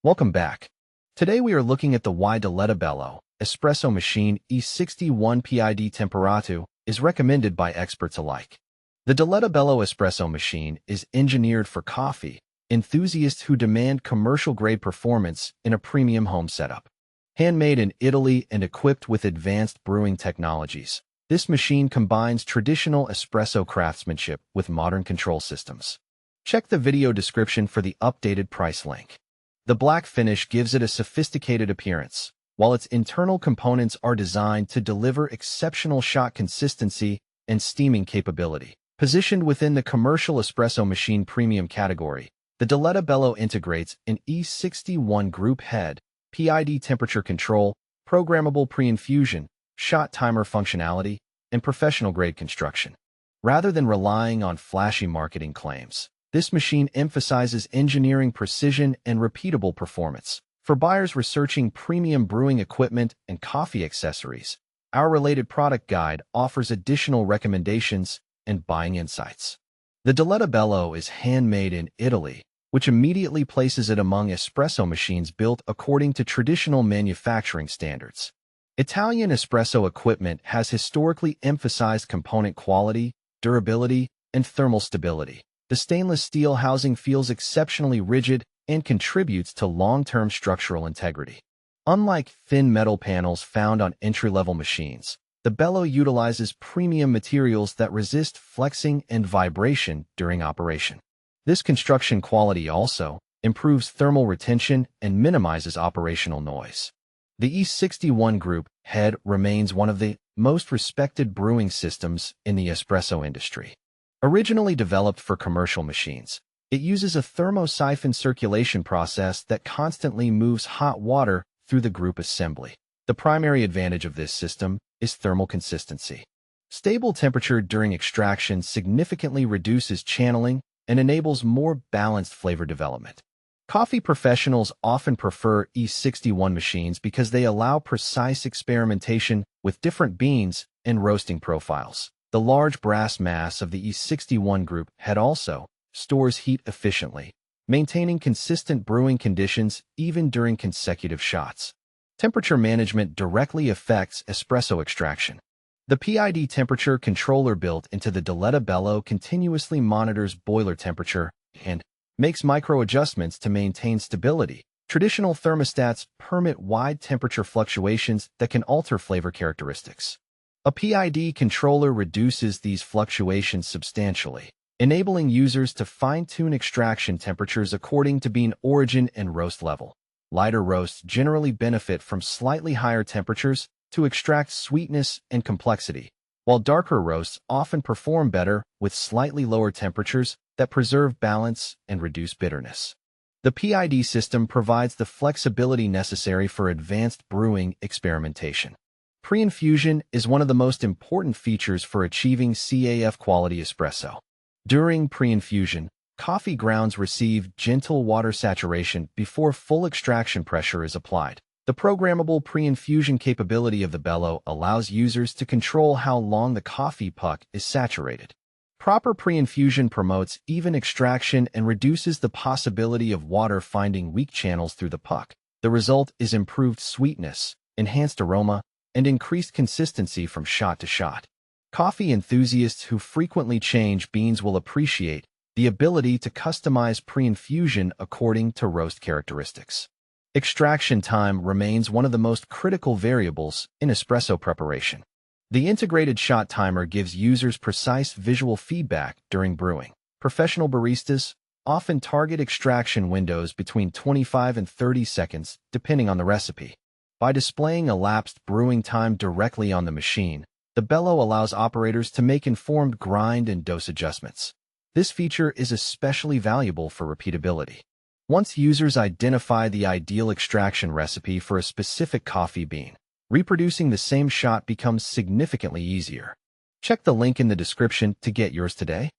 Welcome back. Today we are looking at the why Diletta Bello Espresso Machine E61 PID Temperatu is recommended by experts alike. The Diletta Bello Espresso Machine is engineered for coffee enthusiasts who demand commercial-grade performance in a premium home setup. Handmade in Italy and equipped with advanced brewing technologies, this machine combines traditional espresso craftsmanship with modern control systems. Check the video description for the updated price link. The black finish gives it a sophisticated appearance, while its internal components are designed to deliver exceptional shot consistency and steaming capability. Positioned within the commercial espresso machine premium category, the Diletta Bello integrates an E61 group head, PID temperature control, programmable preinfusion, shot timer functionality, and professional-grade construction. Rather than relying on flashy marketing claims, this machine emphasizes engineering precision and repeatable performance. For buyers researching premium brewing equipment and coffee accessories, our related product guide offers additional recommendations and buying insights. The Diletta Bello is handmade in Italy, which immediately places it among espresso machines built according to traditional manufacturing standards. Italian espresso equipment has historically emphasized component quality, durability, and thermal stability. The stainless steel housing feels exceptionally rigid and contributes to long-term structural integrity. Unlike thin metal panels found on entry-level machines, the Bello utilizes premium materials that resist flexing and vibration during operation. This construction quality also improves thermal retention and minimizes operational noise. The E61 group head remains one of the most respected brewing systems in the espresso industry. Originally developed for commercial machines, it uses a thermosiphon circulation process that constantly moves hot water through the group assembly. The primary advantage of this system is thermal consistency. Stable temperature during extraction significantly reduces channeling and enables more balanced flavor development. Coffee professionals often prefer E61 machines because they allow precise experimentation with different beans and roasting profiles. The large brass mass of the E61 group head also stores heat efficiently, maintaining consistent brewing conditions even during consecutive shots. Temperature management directly affects espresso extraction. The PID temperature controller built into the Diletta Bello continuously monitors boiler temperature and makes micro-adjustments to maintain stability. Traditional thermostats permit wide temperature fluctuations that can alter flavor characteristics. A PID controller reduces these fluctuations substantially, enabling users to fine-tune extraction temperatures according to bean origin and roast level. Lighter roasts generally benefit from slightly higher temperatures to extract sweetness and complexity, while darker roasts often perform better with slightly lower temperatures that preserve balance and reduce bitterness. The PID system provides the flexibility necessary for advanced brewing experimentation. Preinfusion is one of the most important features for achieving CAF quality espresso. During preinfusion, coffee grounds receive gentle water saturation before full extraction pressure is applied. The programmable preinfusion capability of the Bello allows users to control how long the coffee puck is saturated. Proper preinfusion promotes even extraction and reduces the possibility of water finding weak channels through the puck. The result is improved sweetness, enhanced aroma, and increased consistency from shot to shot. Coffee enthusiasts who frequently change beans will appreciate the ability to customize preinfusion according to roast characteristics. Extraction time remains one of the most critical variables in espresso preparation. The integrated shot timer gives users precise visual feedback during brewing. Professional baristas often target extraction windows between 25 and 30 seconds, depending on the recipe. By displaying elapsed brewing time directly on the machine, the Bello allows operators to make informed grind and dose adjustments. This feature is especially valuable for repeatability. Once users identify the ideal extraction recipe for a specific coffee bean, reproducing the same shot becomes significantly easier. Check the link in the description to get yours today.